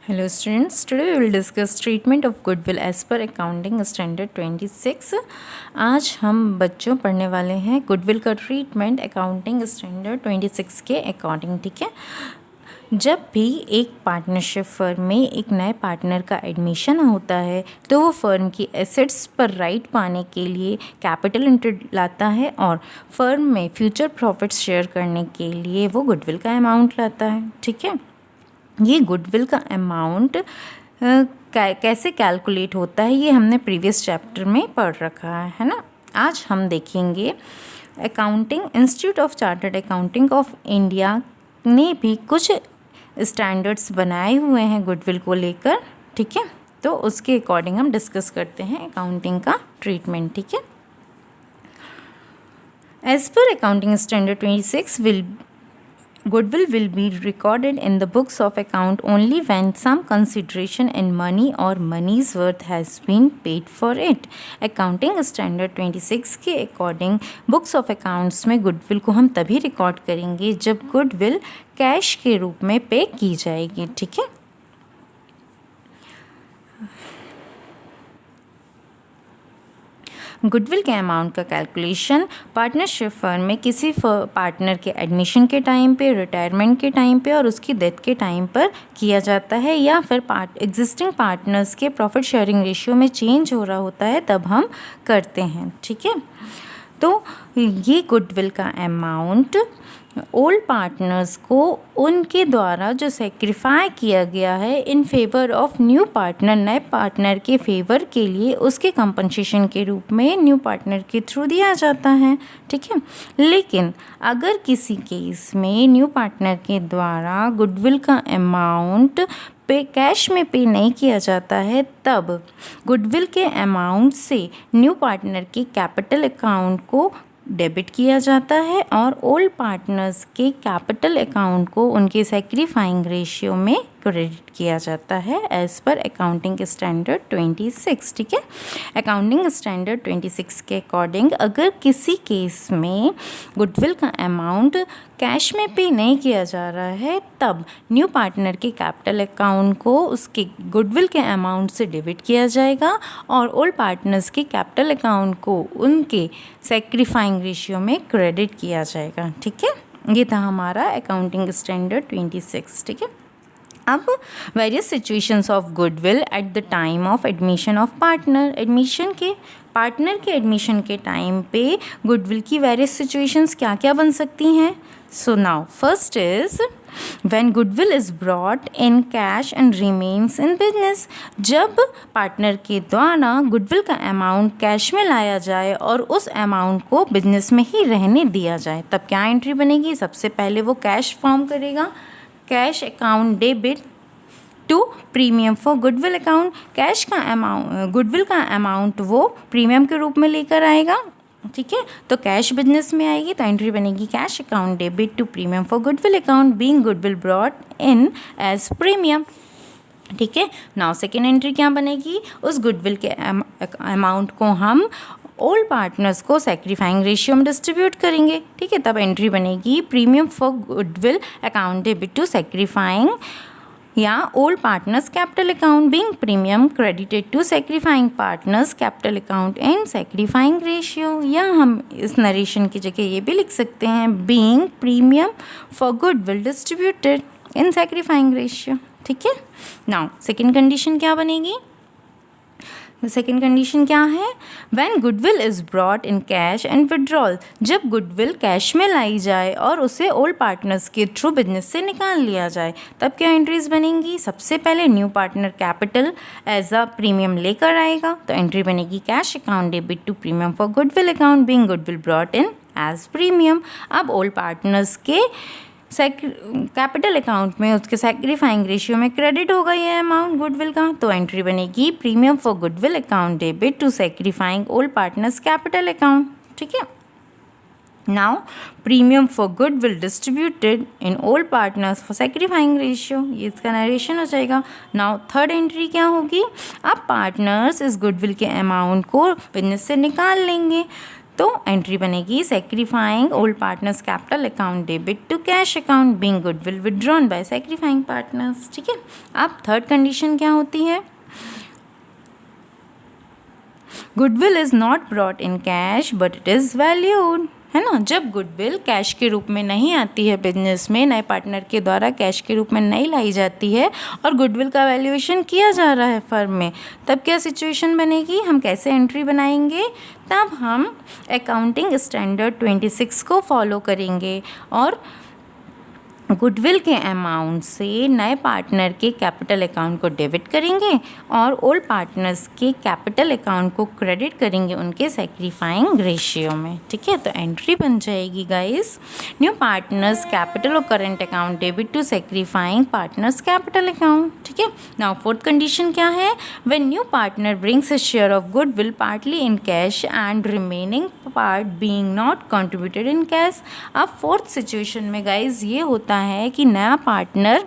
Hello students, today we will discuss treatment of goodwill as per accounting standard 26। आज हम बच्चों पढ़ने वाले हैं गुडविल का ट्रीटमेंट अकाउंटिंग स्टैंडर्ड 26 के अकॉर्डिंग। ठीक है, जब भी एक पार्टनरशिप फर्म में एक नए पार्टनर का एडमिशन होता है तो वो फर्म की एसेट्स पर राइट पाने के लिए कैपिटल इंटर लाता है और फर्म में फ्यूचर प्रॉफिट्स शेयर करने के लिए वो गुडविल का अमाउंट लाता है। ठीक है, ये गुडविल का अमाउंट कैसे कैलकुलेट होता है ये हमने प्रीवियस चैप्टर में पढ़ रखा है ना। आज हम देखेंगे accounting institute of chartered accounting of India ने भी कुछ स्टैंडर्ड्स बनाए हुए हैं गुडविल को लेकर। ठीक है, तो उसके अकॉर्डिंग हम डिस्कस करते हैं अकाउंटिंग का ट्रीटमेंट। ठीक है, एज पर accounting standard 26 goodwill will be recorded in the books of account only when some consideration in money or money's worth has been paid for it। accounting standard 26 के according books of accounts में goodwill को हम तभी record करेंगे जब goodwill cash के रूप में पे की जाएगी। ठीक है, गुडविल के अमाउंट का कैलकुलेशन पार्टनरशिप फर्म में किसी पार्टनर के एडमिशन के टाइम पे, रिटायरमेंट के टाइम पे और उसकी डेथ के टाइम पर किया जाता है, या फिर एग्जिस्टिंग पार्टनर्स के प्रॉफिट शेयरिंग रेशियो में चेंज हो रहा होता है तब हम करते हैं। ठीक है, तो ये गुडविल का अमाउंट ओल्ड पार्टनर्स को उनके द्वारा जो सेक्रीफाई किया गया है in favour of new partner, नए पार्टनर के फेवर के लिए उसके कंपनसेशन के रूप में न्यू पार्टनर के थ्रू दिया जाता है। ठीक है, लेकिन अगर किसी केस में न्यू पार्टनर के द्वारा गुडविल का अमाउंट पे कैश में पे नहीं किया जाता है तब गुडविल के अमाउंट से न्यू पार्टनर के कैपिटल अकाउंट को डेबिट किया जाता है और ओल्ड पार्टनर्स के कैपिटल अकाउंट को उनके सेक्रीफाइंग रेशियो में क्रेडिट किया जाता है एज पर अकाउंटिंग स्टैंडर्ड 26। ठीक है, अकाउंटिंग स्टैंडर्ड 26 के अकॉर्डिंग अगर किसी केस में गुडविल का अमाउंट कैश में पे नहीं किया जा रहा है तब न्यू पार्टनर के कैपिटल अकाउंट को उसके गुडविल के अमाउंट से डेबिट किया जाएगा और ओल्ड पार्टनर्स के कैपिटल अकाउंट को उनके सेक्रीफाइंग रेशियो में क्रेडिट किया जाएगा। ठीक है, ये था हमारा अकाउंटिंग स्टैंडर्ड 26। ठीक है, अब various situations of goodwill at the time of admission of partner, partner के एडमिशन के टाइम पे गुडविल की वेरियस सिचुएशंस क्या क्या बन सकती हैं। So now first is when goodwill is brought in cash and remains in business, जब पार्टनर के द्वारा गुडविल का अमाउंट कैश में लाया जाए और उस अमाउंट को बिजनेस में ही रहने दिया जाए तब क्या एंट्री बनेगी। सबसे पहले वो कैश फॉर्म करेगा, cash account debit to premium for goodwill account, cash का अमाउंट गुडविल का अमाउंट वो प्रीमियम के रूप में लेकर आएगा। ठीक है, तो कैश बिजनेस में आएगी तो एंट्री बनेगी cash account debit to premium for goodwill account being goodwill brought in as premium. ठीक है, नाउ सेकेंड एंट्री क्या बनेगी, उस गुडविल के अमाउंट को हम ओल्ड पार्टनर्स को सेक्रीफाइंग रेशियो में डिस्ट्रीब्यूट करेंगे। ठीक है, तब एंट्री बनेगी premium for goodwill account debit to sacrificing या old partners capital account being premium credited to sacrificing partners capital account and sacrificing ratio, या हम इस नरेशन की जगह ये भी लिख सकते हैं being premium for goodwill distributed in sacrificing ratio. ठीक है, नाउ सेकेंड कंडीशन क्या बनेगी, सेकेंड कंडीशन क्या है, when goodwill is brought in cash and withdrawal, जब गुडविल कैश में लाई जाए और उसे ओल्ड पार्टनर्स के थ्रू बिजनेस से निकाल लिया जाए तब क्या एंट्रीज बनेंगी। सबसे पहले new partner capital as a premium लेकर आएगा तो एंट्री बनेगी cash account debit to premium for goodwill account being goodwill brought in as premium. अब ओल्ड पार्टनर्स के कैपिटल अकाउंट में उसके सेक्रीफाइंग रेशियो में क्रेडिट होगा ये अमाउंट गुडविल का, तो एंट्री बनेगी premium for goodwill account debit to sacrificing old partners capital account. ठीक है, now premium for goodwill distributed in old partners for sacrificing ratio, ये इसका नरेशन हो जाएगा। नाउ थर्ड एंट्री क्या होगी, अब पार्टनर्स इस गुडविल के अमाउंट को बिजनेस से निकाल लेंगे तो एंट्री बनेगी sacrificing old partners capital account debit to cash account being goodwill withdrawn by sacrificing partners. ठीक है, अब थर्ड कंडीशन क्या होती है, goodwill is not brought in cash but it is valued, है ना। जब गुडविल कैश के रूप में नहीं आती है बिजनेस में, नए पार्टनर के द्वारा कैश के रूप में नहीं लाई जाती है और गुडविल का वैल्यूएशन किया जा रहा है फर्म में, तब क्या सिचुएशन बनेगी, हम कैसे एंट्री बनाएंगे, तब हम अकाउंटिंग स्टैंडर्ड 26 को फॉलो करेंगे और गुडविल के अमाउंट से नए पार्टनर के कैपिटल अकाउंट को डेबिट करेंगे और ओल्ड पार्टनर्स के कैपिटल अकाउंट को क्रेडिट करेंगे उनके सेक्रीफाइंग रेशियो में। ठीक है, तो एंट्री बन जाएगी गाइस, न्यू पार्टनर्स कैपिटल और current account debit to sacrificing partners capital account. ठीक है, नाउ फोर्थ कंडीशन क्या है, when new partner brings a share of goodwill partly in cash and remaining part being not contributed in cash. अब fourth situation में guys ये होता है कि नया पार्टनर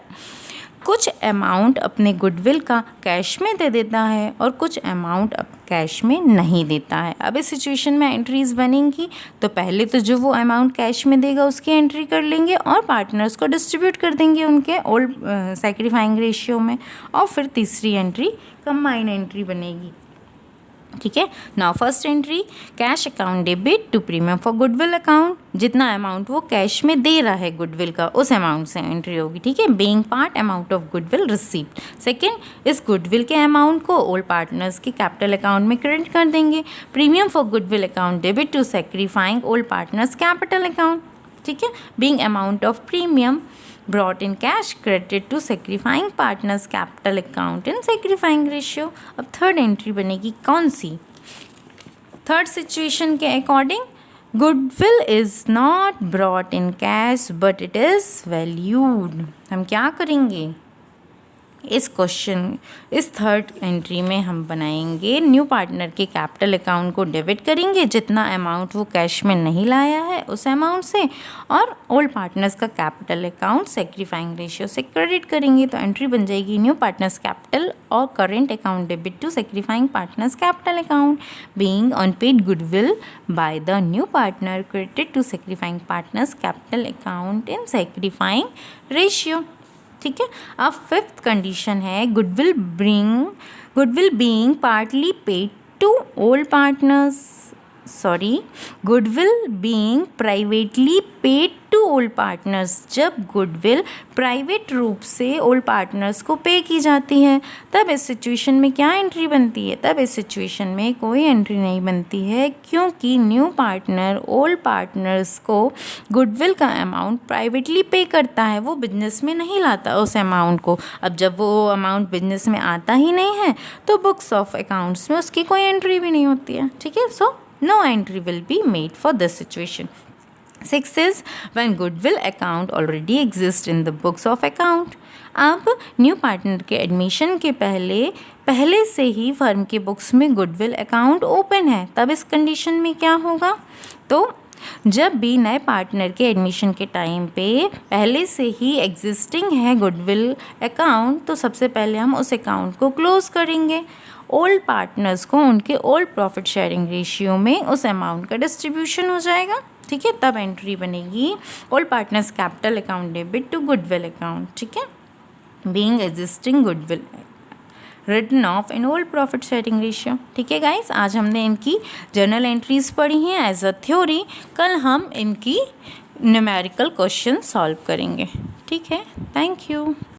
कुछ अमाउंट अपने गुडविल का कैश में दे देता है और कुछ अमाउंट अब कैश में नहीं देता है। अब इस सिचुएशन में एंट्रीज बनेंगी, तो पहले तो जो वो अमाउंट कैश में देगा उसकी एंट्री कर लेंगे और पार्टनर्स को डिस्ट्रीब्यूट कर देंगे उनके ओल्ड सैक्रिफाइंग रेशियो में, और फिर तीसरी एंट्री कंबाइन एंट्री बनेगी। ठीक है, now first entry cash account debit to premium for goodwill account, जितना अमाउंट वो कैश में दे रहा है गुडविल का उस अमाउंट से एंट्री होगी। ठीक है, being part amount of goodwill received. Second, इस गुडविल के अमाउंट को ओल्ड पार्टनर्स के कैपिटल अकाउंट में क्रेडिट कर देंगे। Premium for goodwill account debit to sacrificing old partners capital account. ठीक है, being amount of premium brought in cash credited to sacrificing partners capital account in sacrificing ratio। अब third entry बनेगी कौन सी, third situation के according goodwill is not brought in cash but it is valued. हम क्या करेंगे, इस question इस third entry में हम बनाएंगे न्यू पार्टनर के कैपिटल अकाउंट को डेबिट करेंगे, जितना अमाउंट वो कैश में नहीं लाया है उस अमाउंट से, और ओल्ड पार्टनर्स का कैपिटल अकाउंट सेक्रीफाइंग रेशियो से क्रेडिट करेंगे। तो एंट्री बन जाएगी न्यू पार्टनर्स कैपिटल और current account debit to sacrificing partners capital account being unpaid goodwill by the new partner credited to sacrificing partners capital account in sacrificing ratio. ठीक है, अब fifth condition है goodwill being partly paid to old partners, goodwill being privately paid to old partners. जब goodwill private रूप से old partners को पे की जाती है तब इस सिचुएशन में क्या एंट्री बनती है, तब इस सिचुएशन में कोई एंट्री नहीं बनती है, क्योंकि न्यू पार्टनर ओल्ड पार्टनर्स को गुडविल का अमाउंट प्राइवेटली पे करता है, वो बिजनेस में नहीं लाता उस अमाउंट को। अब जब वो अमाउंट बिजनेस में आता ही नहीं है तो बुक्स ऑफ अकाउंट्स में उसकी कोई एंट्री भी नहीं होती है। ठीक है, सो no entry will be made for this situation। Sixth is when goodwill account already exists in the books of account। अब न्यू पार्टनर के एडमिशन के पहले से ही फर्म के बुक्स में गुडविल अकाउंट ओपन है, तब इस कंडीशन में क्या होगा, तो जब भी नए पार्टनर के एडमिशन के टाइम पे पहले से ही एग्जिस्टिंग है गुडविल अकाउंट, तो सबसे पहले हम उस अकाउंट को क्लोज करेंगे, ओल्ड पार्टनर्स को उनके ओल्ड प्रॉफिट शेयरिंग रेशियो में उस अमाउंट का डिस्ट्रीब्यूशन हो जाएगा। ठीक है, तब एंट्री बनेगी old partners capital account debit to goodwill account. ठीक है, being existing goodwill written off in old profit sharing ratio. ठीक है गाइस, आज हमने इनकी जर्नल एंट्रीज पढ़ी हैं एज अ थ्योरी, कल हम इनकी न्यूमेरिकल क्वेश्चन सॉल्व करेंगे। ठीक है, थैंक यू।